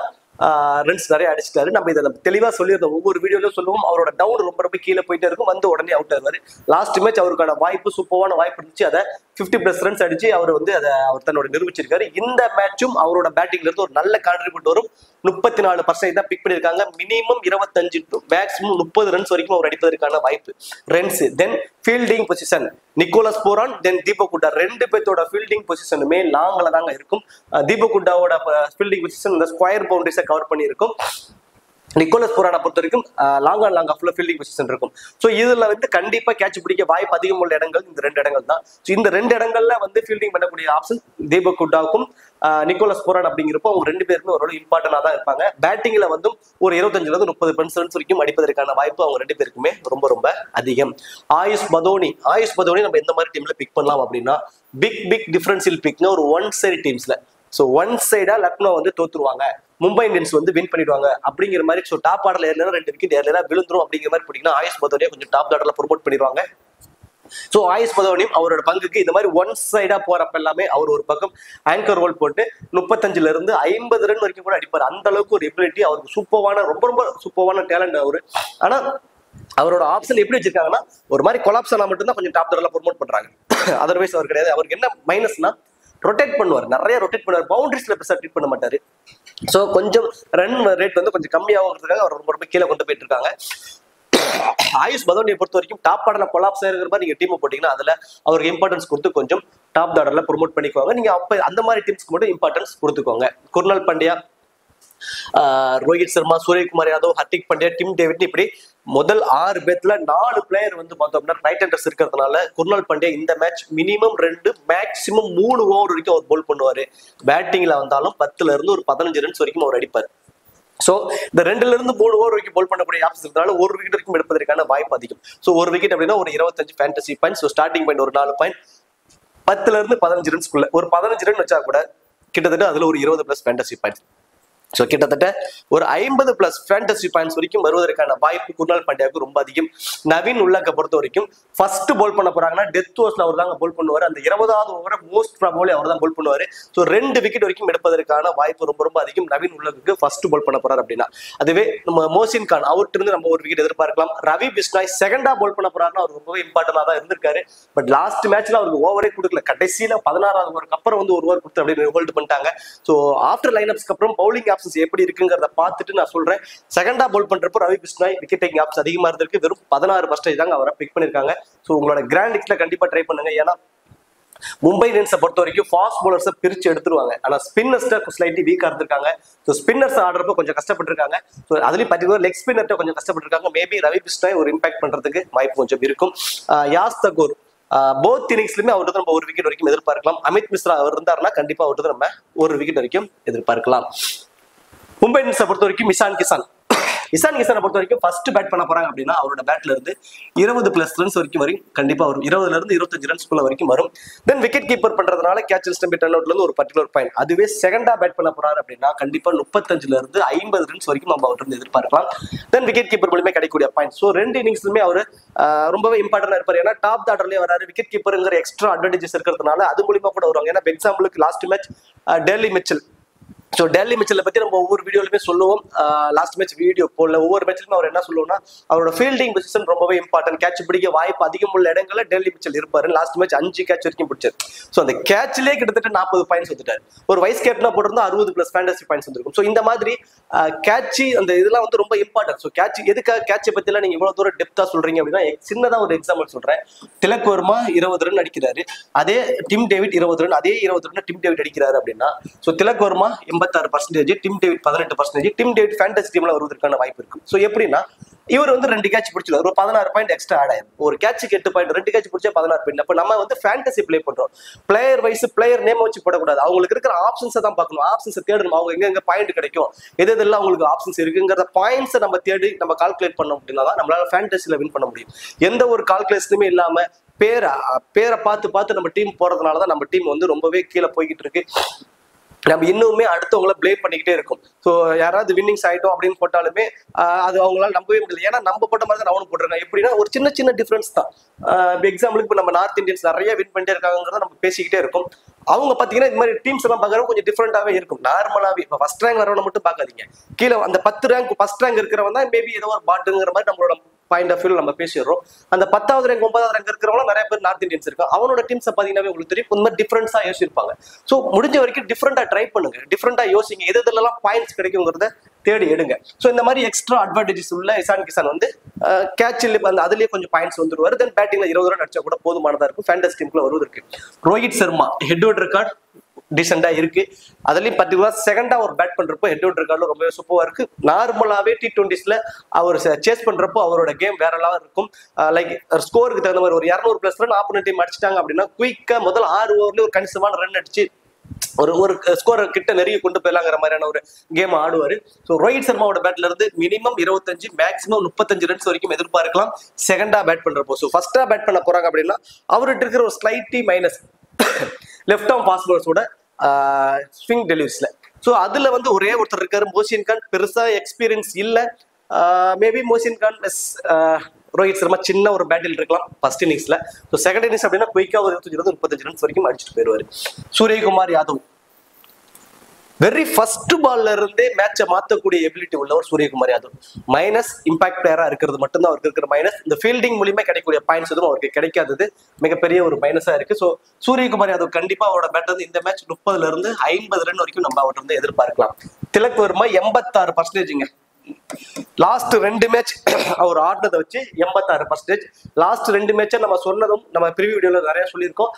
ரன்ஸ் நிறைய அடிச்சிட்டாரு. நம்ம இதை தெளிவா சொல்லியிருந்தோம், ஒவ்வொரு வீடியோலயும் சொல்லுவோம். அவரோட டவுன் ரொம்ப கீழே போயிட்டே இருக்கும், வந்து உடனே அவுட் ஆவாரு. லாஸ்ட் மேட்ச் அவருக்கான வாய்ப்பு, சூப்பரான வாய்ப்பு இருந்துச்சு, அதை 50+ ரன்ஸ் அடிச்சு அவர் வந்து அதை அவர் தன்னோட நிரூபிச்சிருக்காரு. இந்த மேட்சும் அவரோட பேட்டிங்ல இருந்து ஒரு நல்ல கான்ட்ரிபியூட் வரும். 34% தான் பிக் பண்ணிருக்காங்க. மினிமம் 25 to மேக்ஸிமம் 30 ரன்ஸ் வரைக்கும் அவர் அடிப்பதற்கான வாய்ப்பு. ரன்ஸ், தென் ஃபீல்டிங் பொசிஷன் நிக்கோலஸ் போரான், தென் தீபக் ஹுடா 2 பேர்த்தோட ஃபீல்டிங் பொசிஷனுமே லாங்ல தாங்க இருக்கும். தீபக் ஹுடாவோட ஃபீல்டிங் பொசிஷன் இந்த ஸ்கொயர் பவுண்டரிஸை கவர் பண்ணி இருக்கும். நிக்கோலஸ் பூரானை பொறுத்த வரைக்கும் லாங் அண்ட் லாங் ஆஃப்ல ஃபீல்டிங் பொசிஷன் இருக்கும். ஸோ இதுல வந்து கண்டிப்பா கேட்ச் பிடிக்க வாய்ப்பு அதிகம் உள்ள இடங்கள் இந்த 2 இடங்கள் தான். ஸோ இந்த 2 இடங்கள்ல வந்து ஃபீல்டிங் பண்ணக்கூடிய ஆப்ஷன் தீபக் ஹூடாவுக்கும் நிக்கோலஸ் பூரான் அப்படிங்கிறப்போ அவங்க 2 பேருமே ஒரு இம்பார்ட்டன்டா தான் இருப்பாங்க. பேட்டிங்ல வந்து ஒரு 25 ல இருந்து 30% வரைக்கும் அடிப்பதற்கான வாய்ப்பு அவங்க 2 பேருக்குமே ரொம்ப ரொம்ப அதிகம். ஆயுஷ் பதோனி நம்ம எந்த மாதிரி டீம்ல பிக் பண்ணலாம் அப்படின்னா பிக் டிஃபரன்ஷியல் பிக்னா ஒரு ஒன் சைடு டீம்ஸ்ல. ஸோ ஒன் சைடா லக்னோ வந்து தோத்துருவாங்க, மும்பை இந்தியன்ஸ் வந்து வின் பண்ணிடுவாங்க அப்படிங்கிற மாதிரி. ஸோ டாப் ஆர்டர்ல ஏறலாம் 2 விக்கெட் ஏறலாம் விழுந்துரும் அப்படிங்கிற மாதிரி போட்டீங்கன்னா ஆயுஷ் பதோனியை கொஞ்சம் டாப் ஆர்டர்ல ப்ரொமோட் பண்ணிடுவாங்க. ஸோ ஆயுஷ் பதோனியும் அவரோட பங்குக்கு இந்த மாதிரி ஒன் சைடா போறப்ப எல்லாமே அவர் ஒரு பக்கம் ஆங்கர் ரோல் போட்டு 35 இருந்து 50 ரன் வரைக்கும் கூட அடிப்பார். அந்த அளவுக்கு ஒரு எபிலிட்டி அவருக்கு சூப்பரான ரொம்ப சூப்பரான டேலண்ட் அவரு. ஆனா அவரோட ஆப்ஷன் எப்படி வச்சிருக்காங்கன்னா ஒரு மாதிரி கொலாப்ஸ் ஆனா மட்டும்தான் கொஞ்சம் டாப் ஆர்டர்ல ப்ரொமோட் பண்றாங்க. அதர்வைஸ் அவர் கிடையாது. அவருக்கு என்ன மைனஸ்னா ரொட்டேட் பண்ணுவார், நிறைய ரொட்டேட் பண்ணுவார், பவுண்டரிஸ்ல பெருசா ட்ரீட் பண்ண மாட்டாரு. ஸோ கொஞ்சம் ரன் ரேட் வந்து கொஞ்சம் கம்மியாகிறதுக்காக அவர் ரொம்ப ரொம்ப கீழே கொண்டு போயிட்டு இருக்காங்க. ஆயுஷ் பதோனியை பொறுத்த வரைக்கும் டாப் ஆர்டர்ல கொலாப்ஸ் ஆகிற மாதிரி நீங்க டீம் போட்டீங்கன்னா அதுல அவருக்கு இம்பார்ட்டன்ஸ் கொடுத்து கொஞ்சம் டாப் ஆர்டர்ல ப்ரொமோட் பண்ணிக்குவாங்க. நீங்க அப்ப அந்த மாதிரி டீம்ஸ்க்கு மட்டும் இம்பார்ட்டன்ஸ் கொடுத்துக்கோங்க. குர்னல் பாண்டியா, ரோஹித் சர்மா, சூரியகுமார் யாதவ், ஹர்திக் பாண்டியா, டிம் டேவிட் இப்படி முதல் 6 பேத்துல 4 பிளேயர் வந்து பார்த்தோம்னா ரைட் ஹேண்டர்ஸ் இருக்கிறதுனால குர்னல் பாண்டியா இந்த மேட்ச் மினிமம் 2 மேக்சிமம் 3 ஓவர் வரைக்கும் அவர் போல் பண்ணுவாரு. பேட்டிங்ல வந்தாலும் 10ல இருந்து ஒரு 15 ரன்ஸ் வரைக்கும் அவர் அடிப்பார். சோ இந்த 2ல இருந்து 3 ஓவர் வரைக்கும் போல் பண்ணக்கூடிய ஆப்ஷன் இருக்கிறதுனால 1 விக்கெட் வரைக்கும் எடுப்பதற்கான வாய்ப்பு அதிகம். சோ 1 விக்கெட் அப்படின்னா ஒரு 25 fantasy point. So starting point ஒரு 4 பாயிண்ட், 10ல இருந்து 15 ரன்ஸ்க்குள்ள ஒரு 15 ரன் வச்சா கூட கிட்டத்தட்ட அதுல ஒரு 20+ ஃபேண்டசி பாயிண்ட். ஸோ கிட்டத்தட்ட ஒரு 50+ ஃபேண்டசி பாயிண்ட்ஸ் வரைக்கும் வருவதற்கான வாய்ப்பு குர்னல் பாண்டியாவுக்கு ரொம்ப அதிகம். நவீன் உல்லக்கை பொறுத்த வரைக்கும் ஃபர்ஸ்ட் போல் பண்ண போறாங்கன்னா டெத் ஓவர்ஸ்ல அவர் தான் போல் பண்ணுவார். அந்த 20வது ஓவரை மோஸ்ட் ப்ராபபிலி அவர் தான் போல் பண்ணுவார். ஸோ 2 விக்கெட் வரைக்கும் எடுப்பதற்கான வாய்ப்பு ரொம்ப ரொம்ப அதிகம் நவீன் உல்லக்கு ஃபர்ஸ்ட் போல் பண்ண போறாரு அப்படின்னா. அதுவே நம்ம மோசின் கான் அவர்கிட்ட இருந்து நம்ம 1 விக்கெட் எதிர்பார்க்கலாம். ரவி பிஷ்னாய் செகண்டா போல் பண்ண போறாருன்னா அவர் ரொம்பவே இம்பார்ட்டன்டா தான் இருந்திருக்காரு. பட் லாஸ்ட் மேட்ச்ல அவருக்கு ஓவரே கொடுக்கல. கடைசியில 16வது ஓவருக்கு அப்புறம் வந்து 1 ஓவர் கொடுத்து அப்படின்னு ஹோல்ட் பண்ணிட்டாங்க. ஸோ ஆஃப்டர் லைனப்ஸ்க்கு அப்புறம் பவுலிங் ஆப்ஷன்ஸ் எப்படி இருக்குங்கிறத பார்த்துட்டு நான் சொல்றேன். செகண்டா போல் பண்றப்போ Ravi Bishnoi wicket taking option அதிகமா இருந்திருக்கு. வெறும் 16% தாங்க அவரை பிக் பண்ணிருக்காங்க. ஸோ உங்களோட கிராண்ட் லீக்ஸ்ல கண்டிப்பா ட்ரை பண்ணுங்க. ஏன்னா மும்பை இந்தியன்ஸை பொறுத்த வரைக்கும் ஃபாஸ்ட் பவுலர்ஸை பிரிச்சு எடுத்துருவாங்க. ஆனா ஸ்பின்னர்ஸ் ஸ்லைட்லி வீக்கா இருந்திருக்காங்க. ஸோ ஸ்பின்னர்ஸ் ஆடுறப்ப கொஞ்சம் கஷ்டப்பட்டிருக்காங்க. ஸோ அதுலயும் பர்டிகுலர் லெக் ஸ்பின்னர்ட்ட கொஞ்சம் கஷ்டப்பட்டிருக்காங்க. மேபி ரவி பிஷ்னாய் ஒரு இம்பாக்ட் பண்றதுக்கு வாய்ப்பு கொஞ்சம் இருக்கும். யாஸ் தகூர் போத் இன்னிங்ஸ்லயுமே அவருக்கு நம்ம 1 விக்கெட் வரைக்கும் எதிர்பார்க்கலாம். அமித் மிஸ்ரா அவர் இருந்தாருன்னா கண்டிப்பா அவருக்கு நம்ம 1 விக்கெட் வரைக்கும் எதிர்பார்க்கலாம். மும்பை இந்தியன்ஸை பொறுத்த வரைக்கும் இஷான் கிஷானை பொறுத்த வரைக்கும் ஃபர்ஸ்ட் பேட் பண்ண போறாங்க அப்படின்னா அவரோட பேட்ல இருந்து 20+ ரன்ஸ் வரைக்கும் வரும். கண்டிப்பா வரும். 20ல இருந்து 25 ரன்ஸ்க்குள்ள வரைக்கும் வரும். தென் விக்கெட் கீப்பர் பண்றதுனால கேட்ச் அண்ட் ஸ்டம்பிங் ரன் அவுட்ல இருந்து ஒரு பர்டிகுலர் பாயிண்ட். அதுவே செகண்டா பேட் பண்ண போறாரு அப்படின்னா கண்டிப்பா 35ல இருந்து 50 ரன்ஸ் வரைக்கும் நம்ம அவர்கிட்ட எதிர்பார்க்கலாம். தென் விக்கெட் கீப்பர் மூலமே கிடைக்கக்கூடிய பாயிண்ட். ஸோ 2 இன்னிங்ஸ்லுமே அவர் ரொம்பவே இம்பார்ட்டன்டா இருப்பார். ஏன்னா டாப் ஆர்டர்லயே வராரு. விக்கெட் கீப்பருங்கிற எக்ஸ்ட்ரா அட்வான்டேஜஸ் இருக்கிறதுனால அது மூலியமா கூட வருவாங்க. ஏன்னா எக்ஸாம்பிளுக்கு last match Daryl Mitchell. So Daryl மிச்சலை பத்தி நம்ம ஒவ்வொரு வீடியோலுமே சொல்லுவோம். லாஸ்ட் மேட்ச் வீடியோ போடல. ஒவ்வொரு மேட்ச்லுமே அவர் என்ன சொல்லுவோம்னா அவரோட ஃபீல்டிங் பொசிஷன் ரொம்பவே இம்பார்ட்டன்ட். கேட்ச் பிடிக்க வாய்ப்பு அதிகம் உள்ள இடங்கள்ல டெல்லி மிச்சல் இருப்பாரு. லாஸ்ட் மேட்ச் 5 கேட்ச் வரைக்கும் பிடிச்சாரு. ஸோ அந்த கேட்ச்லேயே கிட்டத்தட்ட 40 பாயிண்ட்ஸ் வந்துட்டாரு. ஒரு வைஸ் கேப்டனா போட்டிருந்தா 60+ ஃபேண்டசி பாயிண்ட்ஸ் வந்துருக்கும். ஸோ இந்த மாதிரி கேட்சி அந்த இதெல்லாம் வந்து ரொம்ப இம்பார்ட்டன்ட். ஸோ கேட்ச் எதுக்காக கேட்சை பத்திலாம் நீங்க இவ்வளவு தூரம் டெப்தா சொல்றீங்க அப்படின்னா சின்னதா ஒரு எக்ஸாம்பிள் சொல்றேன். திலக் வர்மா 20 ரன் அடிக்கிறாரு. அதே டிம் டேவிட் 20 ரன், அதே 20 ரன் டிம் டேவிட் அடிக்கிறாரு அப்படின்னா so Tilak Varma 86%, Tim David 18%. Tim David fantasy டீம்ல வருவதற்கான வாய்ப்பு இருக்கு. ஸோ எப்படின்னா இவர் வந்து 2 கேட்ச் பிடிச்சிருவாரு. ஒரு 16 பாயிண்ட் எக்ஸ்ட்ரா ஆட் ஆயிரும். ஒரு கேட்சுக்கு 8 பாயிண்ட், 2 கேட்ச் பிடிச்சா 16 பாயிண்ட். அப்ப நம்ம வந்து ஃபேண்டசி பிளே பண்றோம். பிளேயர் வைஸ் பிளேயர் நேம் வச்சு போடக்கூடாது. அவங்களுக்கு இருக்கிற ஆப்ஷன்ஸை தான் பார்க்கணும். ஆப்ஷன்ஸை தேடணும். அவங்க எங்க பாயிண்ட் கிடைக்கும், எதெல்லாம் அவங்களுக்கு ஆப்ஷன்ஸ் இருக்குங்கிறத பாயிண்ட்ஸை நம்ம தேடி நம்ம கால்குலேட் பண்ணோம் அப்படின்னா தான் நம்மளால ஃபேண்டசில வின் பண்ண முடியும். எந்த ஒரு கால்குலேஷனுமே இல்லாம பேரை பார்த்து நம்ம டீம் போறதுனாலதான் நம்ம டீம் வந்து ரொம்பவே கீழே போய்கிட்டு இருக்கு. நம்ம இன்னுமே அடுத்தவங்கள பிளேம் பண்ணிக்கிட்டே இருக்கும். ஸோ யாராவது வின்னிங்ஸ் ஆயிட்டோம் அப்படின்னு போட்டாலுமே அது அவங்களால நம்பவே முடியல. ஏன்னா நம்ம போட்ட மாதிரி தான் அவனும் போட்டிருக்காங்க. எப்படின்னா ஒரு சின்ன டிஃபரன்ஸ் தான். எக்ஸாம்பிளுக்கு இப்போ நம்ம நார்த் இந்தியன்ஸ் நிறைய வின் பண்ணிட்டே இருக்காங்கிறத நம்ம பேசிக்கிட்டே இருக்கும். அவங்க பாத்தீங்கன்னா இந்த மாதிரி டீம்ஸ் எல்லாம் பாக்குறவங்க கொஞ்சம் டிஃபரெண்டாவே இருக்கும். நார்மலாவே இப்போ ஃபர்ஸ்ட் ரேங்க் வரவன மட்டும் பாக்காதீங்க. கீழே அந்த 10 ரேங்க் ஃபர்ஸ்ட் ரேங்க் இருக்கிறவன் தான் மேபி ஏதோ ஒரு பாட்டுங்கிற மாதிரி நம்மளோட பாயிண்ட் ஆஃப் வியூல நம்ம பேசிடுறோம். அந்த 10வது ரேங்க் 9வது ரேங்க் இருக்கிறவங்க நிறைய பேர் நார்த் இந்தியன்ஸ் இருக்கும். அவனோட டீம்ஸ் பாத்தீங்கன்னா உங்களுக்கு தெரியும் இந்த மாதிரி டிஃபரன்ஸா யோசிச்சிருப்பாங்க. ஸோ முடிஞ்ச வரைக்கும் டிஃபரெண்டா ட்ரை பண்ணுங்க, டிஃபரெண்டா யோசிங்க, எதுலாம் பாயிண்ட்ஸ் கிடைக்குங்கிறத தேடி எடுங்க. ஸோ இந்த மாதிரி எக்ஸ்ட்ரா அட்வான்டேஜஸ் உள்ள இஷான் கிஷான் வந்து கேட்சில் அந்த அதுலயே கொஞ்சம் பாயிண்ட்ஸ் வந்துருவாரு. தென் பேட்டிங்ல 20 ரன் அடிச்சா கூட போதுமானதா இருக்கும் ஃபேண்டசி டீம்ல வருவதற்கு. ரோஹித் சர்மா ஹெட் ரெக்கார்ட் டீசெண்டா இருக்கு. அதுலயும் பர்டிகுலர் செகண்டா ஒரு பேட் பண்றப்போ ஹெட் இருக்காலும் ரொம்பவே சூப்பரா இருக்கு. நார்மலாவே T20s அவர் சேஸ் பண்றப்போ அவரோட கேம் வேற லெவல் இருக்கும். லைக் ஸ்கோருக்கு தகுந்த மாதிரி ஒரு 200+ ரன் ஆப்போனன்ட் டீம் அடிச்சிட்டாங்க அப்படின்னா குயிக்கா முதல் 6 ஓவர்ல ஒரு கணிசமான ரன் அடிச்சு ஒரு ஸ்கோர் கிட்ட நெருங்கி கொண்டு போயிடலாங்கிற மாதிரியான ஒரு கேம் ஆடுவாரு. ஸோ ரோஹித் சர்மாவோட பேட்ல இருந்து மினிமம் 25 மேக்ஸிமம் 35 ரன்ஸ் வரைக்கும் எதிர்பார்க்கலாம் செகண்டா பேட் பண்றப்போ. ஸோ ஃபர்ஸ்டா பேட் பண்ண போறாங்க அப்படின்னா அவர்கிட்ட இருக்கிற ஒரு slightly minus left arm fast பாலர்ஸோட ஸ்விங் டெலிவரிஸ்ல. ஸோ அதுல வந்து ஒரே ஒருத்தர் இருக்காரு மோசின் கான், பெருசா எக்ஸ்பீரியன்ஸ் இல்ல. மேபி மோசின் கான் ரோஹித் சர்மா சின்ன ஒரு பேட்டில் இருக்கலாம் ஃபர்ஸ்ட் இன்னிங்ஸ்ல. ஸோ செகண்ட் இன்னிங்ஸ் அப்படின்னா குயிக்கா ஒரு 25 ரன்ஸ் வரைக்கும் அடிச்சுட்டு போயிடுவாரு. சூரியகுமார் யாதவ் வெரி ஃபர்ஸ்ட் பால்ல இருந்தே மேட்சை மாத்தக்கூடிய எபிலிட்டி உள்ளவர் சூரியகுமார் யாதவ். மைனஸ் இம்பாக்ட் பிளேயரா இருக்கிறது மட்டும்தான் அவருக்கு இருக்கிற மைனஸ். இந்த ஃபீல்டிங் மூலியமா கிடைக்கக்கூடிய பாயிண்ட்ஸ் எதுவும் அவருக்கு கிடைக்காதது மிகப்பெரிய ஒரு மைனஸா இருக்கு. ஸோ சூரியகுமார் யாதவ் கண்டிப்பா அவரோட பேட் வந்து இந்த மேட்ச் 30ல இருந்து 50 ரன் வரைக்கும் நம்ம அவர்கிட்ட இருந்து எதிர்பார்க்கலாம். திலக் வர்மா 86%. லாஸ்ட் 2 மேட்ச் அவர் ஆடினதை வச்சு 86%. லாஸ்ட் 2 மேட்சை நம்ம சொன்னதும் நம்ம ப்ரிவியூ வீடியோல நிறைய சொல்லியிருக்கோம்.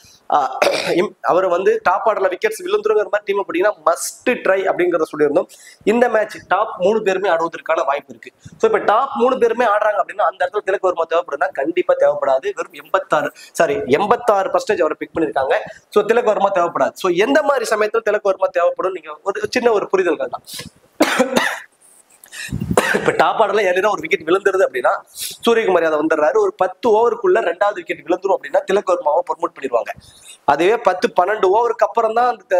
அவர் வந்து டாப் ஆர்டர்ல விக்கெட்ஸ் விழுந்துருங்கிற மாதிரி டீம் அப்படின்னா மஸ்ட் ட்ரை அப்படிங்கிறத சொல்லியிருந்தோம். இந்த மேட்ச் டாப் 3 பேருமே ஆடுவதற்கான வாய்ப்பு இருக்கு. ஸோ இப்போ டாப் 3 பேருமே ஆடுறாங்க அப்படின்னா அந்த இடத்துல திலக் வர்மா தேவைப்படுதுன்னா கண்டிப்பா தேவைப்படாது. வெறும் 86% அவரை பிக் பண்ணிருக்காங்க. ஸோ திலக் வர்மா தேவைப்படாது. ஸோ எந்த மாதிரி சமயத்தில் திலக் வர்மா தேவைப்படும் நீங்க ஒரு சின்ன ஒரு புரிதல் தான். இப்ப டாப் ஆர்டர்ல ஏன்னா ஒரு விக்கெட் விழுந்துருது அப்படின்னா சூரியகுமார் யாதவ் வந்துடுறாரு. ஒரு 10 ஓவருக்குள்ள 2வது விக்கெட் விழுந்துரும் அப்படின்னா திலக் வர்மாவை ப்ரொமோட் பண்ணிடுவாங்க. அதுவே 10-12 ஓவருக்கு அப்புறம் தான் அந்த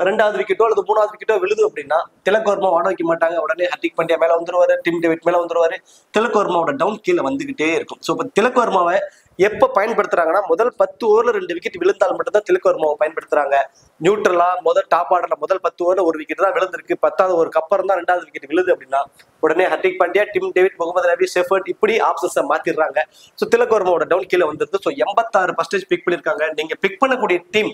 2வது விக்கெட்டோ அல்லது 3வது விக்கெட்டோ விழுது அப்படின்னா திலக் வர்மா ஆட வைக்க மாட்டாங்க. உடனே ஹர்திக் பாண்டியா மேல வந்துருவாரு, டிம் டேவிட் மேல வந்துருவாரு. திலக் வர்மாவோட டவுன் கீழே வந்துகிட்டே இருக்கும். ஸோ இப்போ திலக் வர்மாவை எப்ப பயன்படுத்துறாங்கன்னா முதல் 10 ஓவர்ல 2 விக்கெட் விழுந்தால் மட்டும்தான் திலக் வர்மாவை பயன்படுத்துறாங்க. நியூட்ரலா முதல் டாப் ஆர்டர்ல முதல் 10 ஓவர்ல ஒரு விக்கெட் தான் விழுந்திருக்கு. 10வது ஓவருக்கு அப்புறம் தான் 2வது விக்கெட் விழுது அப்படின்னா உடனே Hardik Pandya, Tim David, Mohammad Nabi, Shepherd இப்படி ஆப்ஷன்ஸை மாத்திடுறாங்க. ஸோ திலக் வர்மாவோட டவுன் கீழே வந்துருது. ஸோ 86% பிக் பண்ணிருக்காங்க. நீங்க பிக் பண்ணக்கூடிய டீம்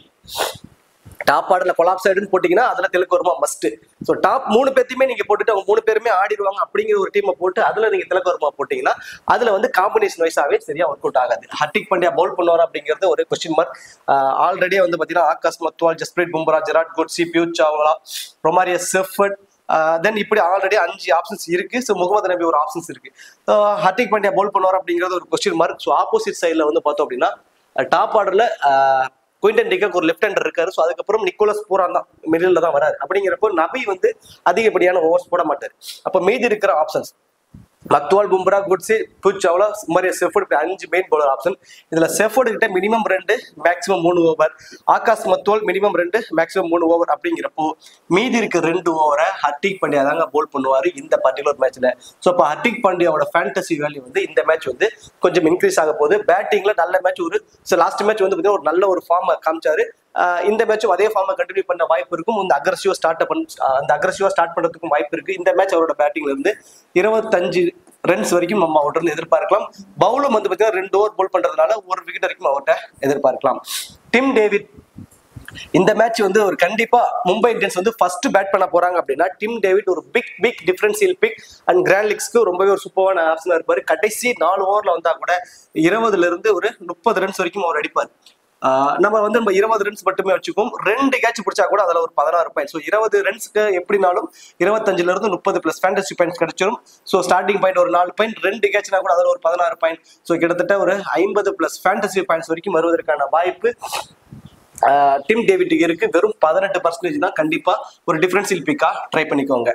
டாப் ஆர்டர்ல கொலாப்ஸ் ஆயிடுன்னு போட்டீங்கன்னா அதுல Tilak Varma must. So top 3 பேர்த்தையுமே நீங்க போட்டுட்டு அவங்க 3 பேருமே ஆடிடுவாங்க அப்படிங்கிற ஒரு டீமை போட்டு அதுல நீங்க திலக் வர்மா போட்டீங்கன்னா அதுல வந்து காம்பினேஷன் வைஸாவே சரியா ஒர்க் அவுட் ஆகாது. ஹர்திக் பாண்டியா பவுல் பண்ணுவார் அப்படிங்கிறது ஒரு கொஸ்டின் மார்க். ஆல்ரெடி வந்து பாத்தீங்கன்னா Akash Madhwal, Jasprit Bumrah, Gerald Coetzee, Piyush Chawla, Romario Shepherd, then இப்படி ஆல்ரெடி 5 ஆப்ஷன்ஸ் இருக்கு. ஸோ முகமது நபி ஒரு ஆப்ஷன்ஸ் இருக்கு. ஹர்திக் பாண்டியா பவுல் பண்ணுவார் அப்படிங்கிறது ஒரு கொஸ்டின் மார்க். ஸோ ஆப்போசிட் சைட்ல வந்து பார்த்தோம் அப்படின்னா டாப் ஆர்டர்ல குயின்டன் டிகாக் ஒரு லெஃப்ட் ஹேண்டர் இருக்காரு. ஸோ அதுக்கப்புறம் நிக்கோலஸ் பூரான் தான் மிடில் தான் வராரு. அப்படிங்கிறப்போ நபி வந்து அதிகப்படியான ஓவர்ஸ் போட மாட்டாரு. அப்போ மீதி இருக்கிற options Madhwal, Bumrah, Coetzee, Piyush Chawla, Romario Shepherd 5 main bowler option. இதுல ஷெஃபர்ட் கிட்ட minimum 2 maximum 3 over, Akash Madhwal minimum 2 maximum 3 over. அப்படிங்கிறப்போ மீதி இருக்க 2 ஓவரை ஹர்திக் பாண்டியா தாங்க போல் பண்ணுவாரு இந்த பர்டிகுலர் மேட்ச்ல. ஸோ இப்போ ஹர்திக் பாண்டியாவோட ஃபேண்டசி வேல்யூ வந்து இந்த மேட்ச் வந்து கொஞ்சம் இன்க்ரீஸ் ஆக போகுது. பேட்டிங்ல நல்ல மேட்ச் லாஸ்ட் மேட்ச் வந்து பார்த்தீங்கன்னா ஒரு நல்ல ஒரு ஃபார்ம் காமிச்சாரு. இந்த மேட்சும் அதே ஃபார்மை கண்டினியூ பண்ண வாய்ப்பு இருக்கும். அந்த அக்ரெசிவா ஸ்டார்ட் பண்றதுக்கும் வாய்ப்பு இருக்கு. இந்த மேட்ச் அவரோட பேட்டிங்ல இருந்து 25 ரன்ஸ் வரைக்கும் நம்ம அவர்கிட்ட இருந்து எதிர்பார்க்கலாம். பவுலும் வந்து பார்த்தீங்கன்னா 2 ஓவர் போல் பண்றதுனால 1 விக்கெட் வரைக்கும் அவர்கிட்ட எதிர்பார்க்கலாம். டிம் டேவிட் இந்த மேட்ச் வந்து ஒரு கண்டிப்பா மும்பை இந்தியன்ஸ் வந்து ஃபர்ஸ்ட் பேட் பண்ண போறாங்க அப்படின்னா டிம் டேவிட் ஒரு big differential pick and grand லீக்ஸ்க்கு ரொம்பவே ஒரு சூப்பரான ஆப்ஷனா இருப்பாரு. கடைசி 4 ஓவர்ல வந்தா கூட 20ல இருந்து ஒரு 30 ரன்ஸ் வரைக்கும் அவர் அடிப்பார். நம்ம 20 ரன்ஸ் மட்டுமே வச்சுக்கோம். 2 கேட்ச் பிடிச்சா கூட அதுல ஒரு 16 பாயிண்ட். ஸோ 20 ரன்ஸ்க்கு எப்படினாலும் 25ல இருந்து 30 பிளஸ் ஃபேண்டசி பாயிண்ட்ஸ் கிடைச்சிடும். ஸோ ஸ்டார்டிங் பாயிண்ட் ஒரு 4 பாயிண்ட், 2 கேட்ச்னா கூட அதுல ஒரு 16 பாயிண்ட். ஸோ கிட்டத்தட்ட ஒரு 50 பிளஸ் ஃபேண்டசி பாயிண்ட்ஸ் வரைக்கும் வருவதற்கான வாய்ப்பு டிம் டேவிட்டுக்கு இருக்கு. வெறும் 18% தான். கண்டிப்பா ஒரு டிஃபரன்ஷியல் பிக்கா ட்ரை பண்ணிக்கோங்க.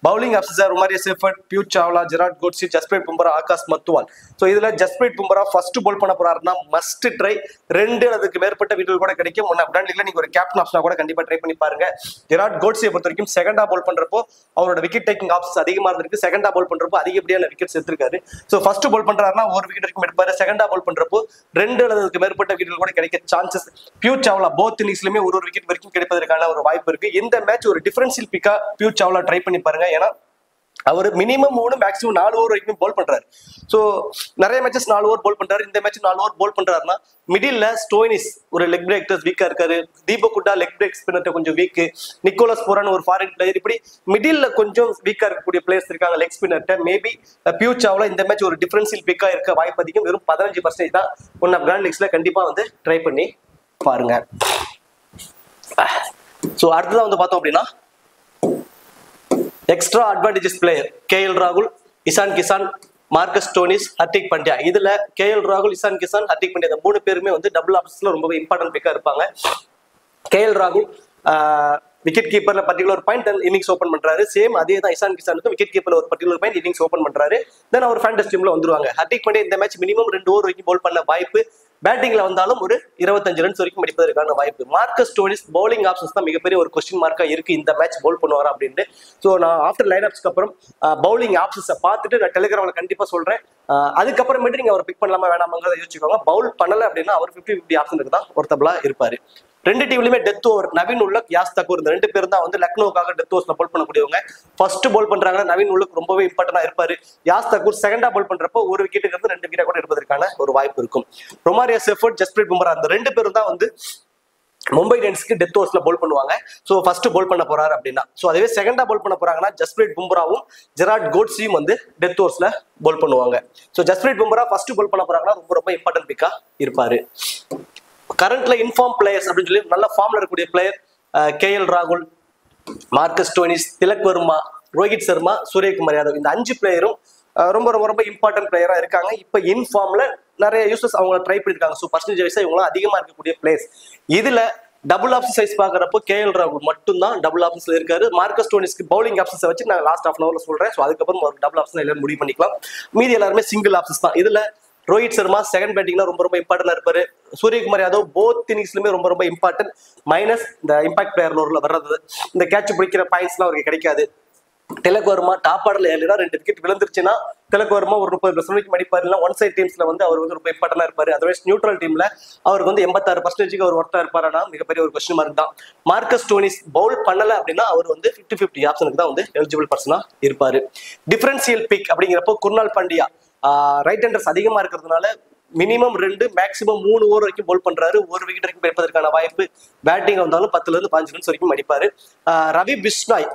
Bowling options Romario shepherd, Piyush Chawla, Gerald Coetzee, Jasprit Bumrah, Akash Madhwal. So இதுல ஜஸ்பிரீத் பும்ரா ஃபர்ஸ்ட் போல் பண்ண போறாருன்னா மஸ்ட் ட்ரை. 2 அதுக்கு மேற்பட்ட வீடியோ கூட கிடைக்கும். பிராண்ட்ல நீங்க ஒரு கேப்டன் ஆப்ஷனா கூட கண்டிப்பா ட்ரை பண்ணி பாருங்க. ஜெராட் கோட்ஸியை பொறுத்த வரைக்கும் செகண்டா போல் பண்றப்போ அவரோட விக்கெட் டேக்கிங் ஆப்ஷன்ஸ் அதிகமா இருந்திருக்கு. செகண்டா போல் பண்றப்போ அதிகப்படியான விக்கெட்ஸ் எடுத்திருக்காரு. ஸோ ஃபர்ஸ்ட் போல் பண்றாருன்னா 1 விக்கெட் வரைக்கும் எடுப்பாரு. செகண்டா போல் பண்றப்போ 2 அதுக்கு மேற்பட்ட வீடியோ கூட கிடைக்க சான்சஸ். பியூஷ் சாவ்லா போத் இன்னிங்ஸ்லயுமே ஒரு விக்கெட் வரைக்கும் கிடைப்பதற்கான ஒரு வாய்ப்பு இருக்கு. இந்த மேட்ச் ஒரு டிஃபரன்ஷியல் பிக்கா பியூஷ் சாவ்லா ட்ரை பண்ணி பாருங்க. ஏன்னா அவர் மினிமம் 3 மேக்ஸிமம் 4 ஓவர் வரைக்கும் போல் பண்றாரு. ஸோ நிறைய மேட்சஸ் 4 ஓவர் போல் பண்றாரு. இந்த மேட்ச் 4 ஓவர் போல் பண்றாருன்னா மிடில் ஸ்டோயினிஸ் ஒரு லெக் பிரேக்கர்ஸ் வீக்கா இருக்காரு. தீபக் குட்டா லெக் பிரேக் ஸ்பின்னர் கொஞ்சம் வீக். நிக்கோலஸ் பூரான் ஒரு ஃபாரின் பிளேயர். இப்படி மிடில் கொஞ்சம் வீக்கா இருக்கக்கூடிய பிளேயர்ஸ் இருக்காங்க லெக் ஸ்பின்னர்ட்ட. மேபி பியூஷ் சாவ்லா இந்த மேட்ச் ஒரு டிஃபரன்ஷியல் பிக்கா இருக்க வாய்ப்பு அதிகம். வெறும் 15% தான். ஒன் ஆஃப் கிராண்ட் லீக்ஸ்ல கண்டிப்பா வந்து ட்ரை பண்ணி பாருங்க. ஸோ அடுத்ததான் வந்து பார்த்தோம் அப்படின்னா எக்ஸ்ட்ரா அட்வான்டேஜஸ் பிளேயர் கேஎல் ராகுல், இசான் கிசான், மார்க்கஸ் ஸ்டோனிஸ், ஹர்திக் பாண்டியா. இதுல கேஎல் ராகுல், இசான் கிசான், ஹர்திக் பாண்டியா இந்த 3 பேருமே வந்து டபுள் ஆப்ஷன்ஸ்ல ரொம்ப இம்பார்ட்டன்ட் பிக்கா இருப்பாங்க. கேஎல் ராகுல் விக்கெட் கீப்பர்ல பர்டிகுலர் பாயிண்ட் இன்னிங்ஸ் ஓப்பன் பண்றாரு. சேம் அதே தான் இசான் கிசானுக்கும் விக்கெட் கீப்பர்ல ஒரு பர்டிகுலர் பாயிண்ட் இன்னிங்ஸ் ஓப்பன் பண்றாரு. தென் அவர் ஃபேண்டஸ் டீம்ல வந்துருவாங்க. ஹர்திக் பாண்டியா இந்த மேட்ச் மினிமம் 2 ஓவர் வரைக்கும் போல் பண்ண வாய்ப்பு, பேட்டிங்ல வந்தாலும் ஒரு 25 ரன்ஸ் வரைக்கும் அடிப்பதற்கான வாய்ப்பு. மார்க்கஸ் ஸ்டோனிஸ் பவுலிங் ஆப்ஷன்ஸ் தான் மிகப்பெரிய ஒரு கொஸ்டின் மார்க்கா இருக்கு இந்த மேட்ச் போல் பண்ணுவாரா அப்படின்ட்டு. ஸோ நான் ஆஃப்டர் லைன் அப்ஸ்க்கு அப்புறம் பவுலிங் ஆப்ஷன்ஸை பார்த்துட்டு நான் டெலிகிராமில் கண்டிப்பா சொல்றேன். அதுக்கப்புறமேட்டு நீங்க அவர் பிக் பண்ணலாமா வேணாமாங்கிறத யோசிச்சுக்கோங்க. பவுல் பண்ணல அப்படின்னா அவர் 50-50 ஆப்ஷனுக்கு தான் ஒருத்தபலா இருப்பாரு. 2 டீம்லயுமே டெத் ஓவர் நவீன் உல்லக், யாஸ் தக்கூர் இந்த 2 பேரும் தான் வந்து லக்னோவுக்காக டெத் ஓவர்ஸ்ல போல் பண்ணக்கூடியவங்க. ஃபர்ஸ்ட் போல் பண்றாங்கன்னா நவீன் உல்லக் ரொம்பவே இம்பார்ட்டன்டா இருப்பாரு. யாஸ் தக்கூர் செகண்டா போல் பண்றப்போ 1 விக்கெட்டுக்கு 2 விக்கெட்டா கூட இருப்பதற்கான ஒரு வாய்ப்பு இருக்கும். ரொமாரியோ செஃபர்ட், ஜஸ்பிரீத் பும்ரா இந்த 2 பேரும் தான் வந்து மும்பை இந்தியன்ஸ்க்கு டெத் ஓவர்ஸ்ல போல் பண்ணுவாங்க. ஸோ ஃபர்ஸ்ட் போல் பண்ண போறாரு அப்படின்னா, ஸோ அதுவே செகண்டா போல் பண்ண போறாங்கன்னா ஜஸ்பிரீத் பும்ராவும் ஜெராட் கோட்ஸியும் வந்து டெத் ஓவர்ஸ்ல போல் பண்ணுவாங்க. ஸோ ஜஸ்பிரீத் பும்ரா ஃபர்ஸ்ட் போல் பண்ண போறாங்கன்னா ரொம்ப இம்பார்ட்டன்ட் பிக்கா இருப்பாரு. கரண்ட்ல இன்ஃபார்ம் பிளேயர்ஸ் அப்படின்னு சொல்லி நல்ல ஃபார்ம்ல இருக்கக்கூடிய பிளேயர் கேஎல் ராகுல், மார்க்கஸ் ஸ்டோனிஸ், திலக் வர்மா, ரோஹித் சர்மா, சூரியகுமார் யாதவ் இந்த 5 பிளேயரும் ரொம்ப இம்பார்ட்டன்ட் பிளேயரா இருக்காங்க. இப்ப இன்ஃபார்ம்ல நிறைய யூசர்ஸ் அவங்க ட்ரை பண்ணிருக்காங்க. ஸோ பர்சன்டேஜ் வைஸா இவங்க அதிகமா இருக்கக்கூடிய பிளேயர்ஸ். இதுல டபுள் ஆப்ஷன் சைஸ் பாக்குறப்போ கேஎல் ராகுல் மட்டும் தான் டபுள் ஆப்ஷன்ஸ்ல இருக்காரு. மார்க்கஸ் ஸ்டோனிஸ்க்கு பவுலிங் ஆப்ஷன்ஸை வச்சு நான் லாஸ்ட் ஹாஃப் அன் ஹவர்ல சொல்றேன். ஸோ அதுக்கப்புறம் ஒரு டபுள் ஆப்ஷன் எல்லாரும் முடிவு பண்ணிக்கலாம். மீதி எல்லாருமே சிங்கிள் ஆப்ஷன்ஸ் தான். இதுல ரோஹித் சர்மா செகண்ட் பேட்டிங்ல ரொம்ப இம்பார்ட்டன்டா இருப்பாரு. சூரியகுமார் யாதவ் போத் இன்னிங்ஸ்லுமே ரொம்ப இம்பார்ட்டன்ட். மைனஸ் இந்த இம்பாக்ட் பிளேயர்ல வர்றது, இந்த கேட்ச் பிடிக்கிற பாயிண்ட்ஸ்லாம் அவருக்கு கிடைக்காது. திலக் வர்மா டாப் ஆர்டர்ல ஏறினா 2 விக்கெட் விழுந்துருச்சுன்னா திலக் வர்மா ஒரு 30% வரைக்கும் அடிப்பாரு. இல்லை ஒன் சைட் டீம்ஸ்ல வந்து அவர் வந்து ரொம்ப இம்பார்ட்டன்டா இருப்பாரு. அதர்வைஸ் நியூட்ரல் டீம்ல அவருக்கு வந்து 86% அவர் ஒர்த்தா இருப்பாருன்னா மிகப்பெரிய ஒரு கொஸ்டின் மார்க் தான். மார்க்கஸ் ஸ்டோனிஸ் பவுல் பண்ணல அப்படின்னா அவர் வந்து 50-50 ஆப்ஷனுக்கு தான் வந்து எலிஜிபிள் பர்சனா இருப்பாரு. டிஃபரன்சியல் பிக் அப்படிங்கிறப்போ குர்னால் பாண்டியா ரைட் ஹேண்டர்ஸ் அதிகமா இருக்கிறதுனால மினிமம் 2 மேக்ஸிமம் 3 ஓவர் வரைக்கும் போல் பண்றாரு. 1 விக்கெட் வரைக்கும் எடுப்பதற்கான வாய்ப்பு. பேட்டிங் வந்தாலும் 10 to 15 ரன்ஸ் வரைக்கும் அடிப்பாரு. ரவி பிஷ்னாய்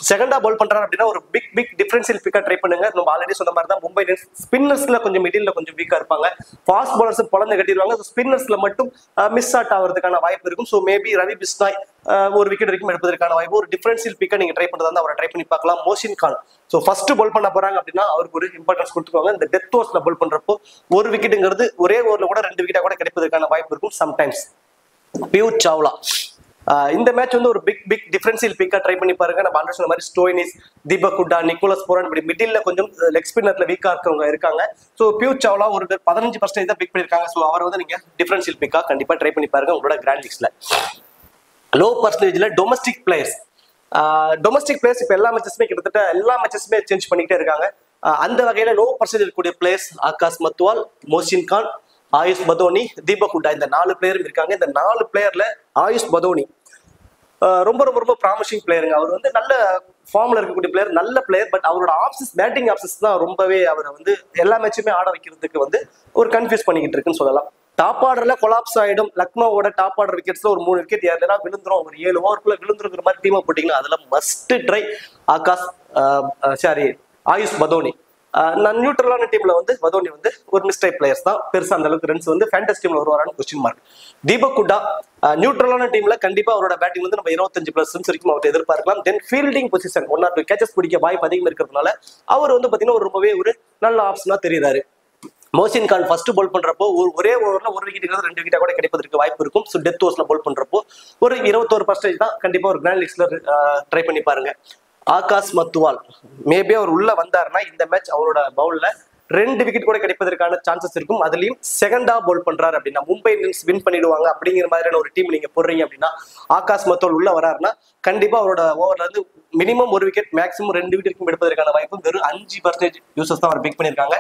செகண்டா பால் பண்றாரு அப்படின்னா ஒரு பிக் டிஃபரன்ஷியல் பிக்கா ட்ரை பண்ணுங்க. நம்ம ஆல்ரெடி சொன்ன மாதிரி தான் மும்பை இந்தியன்ஸ் ஸ்பின்னர்ஸ்ல கொஞ்சம் மிடில்ல கொஞ்சம் வீக்கா இருப்பாங்க. ஃபாஸ்ட் பாலர்ஸ் பொழந்து கட்டிடுவாங்க. ஸ்பின்னர்ஸ்ல மட்டும் மிஸ் அவுட் ஆகிறதுக்கான வாய்ப்பு இருக்கும். So maybe Ravi Bishnoi 1 wicket வரைக்கும் எடுப்பதற்கான வாய்ப்பு. ஒரு டிஃபரன்ஷியல் பிக்கா நீங்க ட்ரை பண்றதா அவரை ட்ரை பண்ணி பார்க்கலாம். மோசின் கான் ஸோ ஃபர்ஸ்ட் பால் பண்ண போறாங்க அப்படின்னா அவருக்கு ஒரு இம்பார்ட்டன்ஸ் கொடுத்துக்கோங்க. இந்த டெத் ஓவர்ஸ்ல பால் பண்றப்போ 1 விக்கெட்டுங்கிறது ஒரே ஓவர்ல கூட 2 விக்கெட்டா கூட கிடைப்பதற்கான வாய்ப்பு இருக்கும் சம்டைம்ஸ். பியூர் சாவ்லா இந்த மேட்ச் வந்து ஒரு பிக் டிஃபரன்ஷியல் பிக்கா ட்ரை பண்ணி பாருங்க. நம்ம ஆல்ரெடி சொன்ன மாதிரி ஸ்டோயினிஸ், தீபக் ஹுடா, நிக்கோலஸ் போரன் இப்படி மிடில்ல கொஞ்சம் லெக் ஸ்பின்னர்ல வீக்கா இருக்கவங்க இருக்காங்க. ஸோ பியூர் சாவ்லா ஒரு 15% தான் பிக் பண்ணிருக்காங்க. ஸோ அவர் வந்து நீங்க டிஃபரன்ஷியல் பிக்கா கண்டிப்பா ட்ரை பண்ணி பாருங்க உங்களோட கிராண்ட் லீக்ஸ்ல. லோ பர்சன்டேஜ்ல டொமஸ்டிக் பிளேயர்ஸ் இப்ப எல்லா மேட்சஸுமே சேஞ்ச் பண்ணிக்கிட்டே இருக்காங்க. அந்த வகையில லோ பர்சன்டேஜ் இருக்கக்கூடிய பிளேயர்ஸ் ஆகாஷ் மத்வால், மோசின் கான், ஆயுஷ் பதோனி, தீபக் ஹுடா இந்த 4 பிளேயரும் இருக்காங்க. இந்த 4 பிளேயர்ல ஆயுஷ் பதோனி ரொம்ப ப்ராமிசிங் பிளேயருங்க. அவர் வந்து நல்ல ஃபார்ம்ல இருக்கக்கூடிய பிளேயர், நல்ல பிளேயர். பட் அவரோட பேட்டிங் ஆப்ஷன்ஸ் தான் ரொம்பவே அவரை வந்து எல்லா மேட்சுமே ஆட வைக்கிறதுக்கு வந்து ஒரு கன்ஃபியூஸ் பண்ணிக்கிட்டு இருக்குன்னு சொல்லலாம். டாப் ஆர்டர்ல கொலாப்ஸ் ஆயிடும். லக்னோவோட டாப் ஆர்டர் விக்கெட்ஸ்ல ஒரு 3 விக்கெட் ஏறலனா விழுந்துரும். ஒரு 7 ஓவருக்குள்ள விழுந்துருக்கிற மாதிரி டீமா போட்டீங்கன்னா அதுல மஸ்ட் ட்ரை ஆயுஷ் பதோனி. நான் நியூட்ரலான டீம்ல வந்து பதோனி வந்து ஒரு மிஸ்டைப் பிளேயர்ஸ் தான். பெருசா அந்த அளவுக்கு ரன்ஸ் வந்து ஃபேண்டஸ் டீம்ல வருவாரான்னு கொஸ்டின் மார்க். தீபக் ஹுடா நியூட்ரலான டீம்ல கண்டிப்பா அவரோட பேட்டிங் வந்து நம்ம 25+ ரன்ஸ் வரைக்கும் அவர் எதிர்பார்க்கலாம். தென் ஃபீல்டிங் பொசிஷன் 1 or 2 கேச்சஸ் பிடிக்க வாய்ப்பு அதிகம் இருக்கிறதுனால அவர் வந்து பாத்தீங்கன்னா ரொம்பவே ஒரு நல்ல ஆப்ஷனா தெரியுறாரு. மோசின் கான் ஃபர்ஸ்ட் பால் பண்றப்போ ஒரே ஓவர்ல 1 விக்கெட் 2 விக்கெட்டா கூட கிடைப்பதற்கு வாய்ப்பு இருக்கும். ஸோ டெத் ஓவர்ஸ்ல பால் பண்றப்போ ஒரு 21% தான் கண்டிப்பா ஒரு கிராண்ட் லீக்ஸ்ல ட்ரை பண்ணி பாருங்க. ஆகாஷ் மத்வால் மேபி அவர் உள்ள வந்தாருன்னா இந்த மேட்ச் அவரோட பவுல்ல 2 விக்கெட் கூட கிடைப்பதற்கான சான்சஸ் இருக்கும். அதுலயும் செகண்டா பால் பண்றாரு அப்படின்னா மும்பை இந்தியன்ஸ் வின் பண்ணிடுவாங்க அப்படிங்கிற மாதிரியான ஒரு டீம் நீங்க போடுறீங்க அப்படின்னா ஆகாஷ் மத்வால் உள்ள வராருன்னா கண்டிப்பா அவரோட ஓவர்ல இருந்து மினிமம் 1 விக்கெட் மேக்ஸிமம் 2 விக்கெட் எடுப்பதற்கான வாய்ப்பு வெறும் 5% யூசர்ஸ் தான் அவர் பிக் பண்ணிருக்காங்க.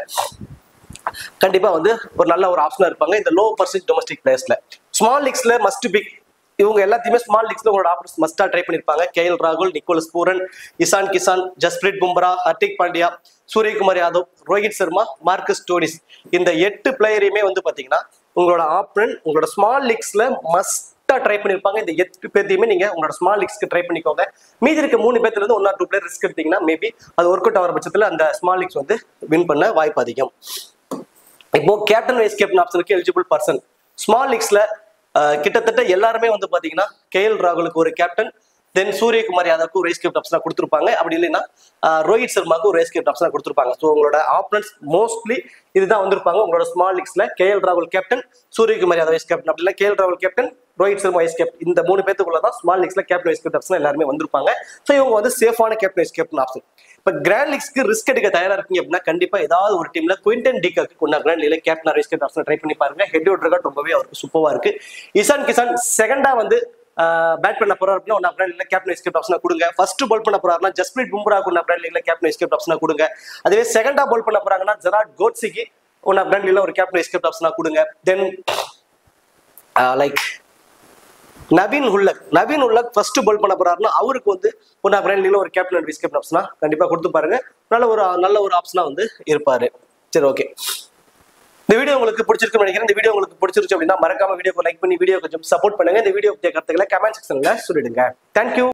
கண்டிப்பா வந்து ஒரு நல்ல ஒரு ஆப்ஷனா இருப்பாங்க இந்த லோ பர்சன்டேஜ் டொமஸ்டிக் பிளேயர்ஸ்ல. ஸ்மால் லீக்ஸ்ல மஸ்ட் பிக் இவங்க எல்லாத்தையுமே ஸ்மால் லீக்ஸ்ல உங்களோட ஆப்ஷன்ஸ் மஸ்டா ட்ரை பண்ணிருப்பாங்க. கேஎல் ராகுல், Nicholas Pooran, Ishan Kishan, Jasprit Bumrah, Hardik Pandya, Suryakumar Yadav, Rohit Sharma, Marcus Stoinis இந்த 8 பிளேயரையுமே வந்து பாத்தீங்கன்னா உங்களோட ஆப்ஷன் உங்களோட ஸ்மால் லீக்ஸ்ல மஸ்டா ட்ரை பண்ணிருப்பாங்க. இந்த 8 பேர்த்தையுமே நீங்க உங்களோட ஸ்மால் லீக்ஸ்க்கு ட்ரை பண்ணிக்கோங்க. மீதி இருக்க 3 பேர்த்துல இருந்து 1 or 2 பிளேயர் ரிஸ்க் எடுத்தீங்கன்னா மேபி அது ஒர்க் அவுட் ஆகிற பட்சத்துல அந்த ஸ்மால் லீக்ஸ் வந்து வின் பண்ண வாய்ப்பு அதிகம். இப்போ கேப்டன் வைஸ் கேப்டன் ஆப்ஷனுக்கு எலிஜிபிள் பர்சன் ஸ்மால் லீக்ஸ்ல கிட்டத்தட்ட எல்லாருமே வந்து பாத்தீங்கன்னா KL ராகுலுக்கு ஒரு கேப்டன், தென் சூரியகுமார் யாதவுக்கு ஒரு வைஸ் கேப்டன் ஆப்ஷனா கொடுத்துருப்பாங்க. அப்படி இல்லைன்னா ரோஹித் சர்மாவுக்கு ஒரு வைஸ் கேப்டன் ஆப்ஷனா கொடுத்துருப்பாங்க. ஸோ உங்களோட ஆப்பனன்ஸ் மோஸ்ட்லி இதுதான் வந்திருப்பாங்க. உங்களோட ஸ்மால் லீக்ஸ்ல KL ராகுல் captain, Suryakumar Yadav vice captain, அப்படி இல்லை KL ராகுல் captain, Rohit Sharma vice captain, இந்த 3 பேத்துக்குள்ள தான் ஸ்மால் லீக்ஸ்ல கேப்டன் வைஸ் கேப்டன் ஆப்ஷன் எல்லாருமே வந்திருப்பாங்க. ஸோ இவங்க வந்து சேஃபான கேப்டன் வைஸ் கேப்டன் ஆப்ஷன். இப்போ கிராண்ட் லீக்ஸ்க்கு ரிஸ்க் எடுக்க தயாரா இருக்கீங்க அப்படின்னா கண்டிப்பா ஏதாவது ஒரு டீம்ல குவிண்டன் டிகாக்கு கொண்டா கிராண்ட் லீக்ல captain vice captain option try பண்ணி பாருங்க. ஹெட் அவுட் ரெக்கார்ட் ரொம்பவே அவருக்கு சூப்பரா இருக்கு. இசான் கிசான் செகண்டா வந்து பேட் பண்ண போறாரு அப்படின்னா ஒன் பிராண்ட் லீக்ல கேப்டன் வைஸ் கேப்டன் ஆப்ஷனா கொடுங்க. ஃபர்ஸ்ட் பால் பண்ண போறாருன்னா ஜஸ்பிரீத் பும்ரா ஒன் பிராண்ட் லீக்ல கேப்டன் வைஸ் கேப்டன் ஆப்ஷனா கொடுங்க. அதுவே செகண்டா பால் பண்ண போறாங்கன்னா ஜெராட் கோட்ஸிக்கு ஒன் பிராண்ட் லீக்ல ஒரு கேப்டன் வைஸ் கேப்டன் ஆப்ஷனா கொடுங்க. Then like Naveen ul Haq first பால் பண்ண போறாருன்னா அவருக்கு வந்து ஒன் பிராண்ட் லீக்ல ஒரு கேப்டன் வைஸ் கேப்டன் ஆப்ஷனா கண்டிப்பா கொடுத்து பாருங்க. நல்ல ஒரு ஆப்ஷனா வந்து இருப்பாரு. சரி, ஓகே. இந்த வீடியோ உங்களுக்கு பிடிச்சிருக்குன்னு நினைக்கிறேன். இந்த வீடியோ உங்களுக்கு பிடிச்சிருச்சு அப்படின்னா மறக்காம வீடியோக்கு லைக் பண்ணி வீடியோ கொஞ்சம் சப்போர்ட் பண்ணுங்க. இந்த வீடியோ கருத்துக்களை கமெண்ட் செக்ஷன்ல சொல்லிடுங்க. தேங்க்யூ.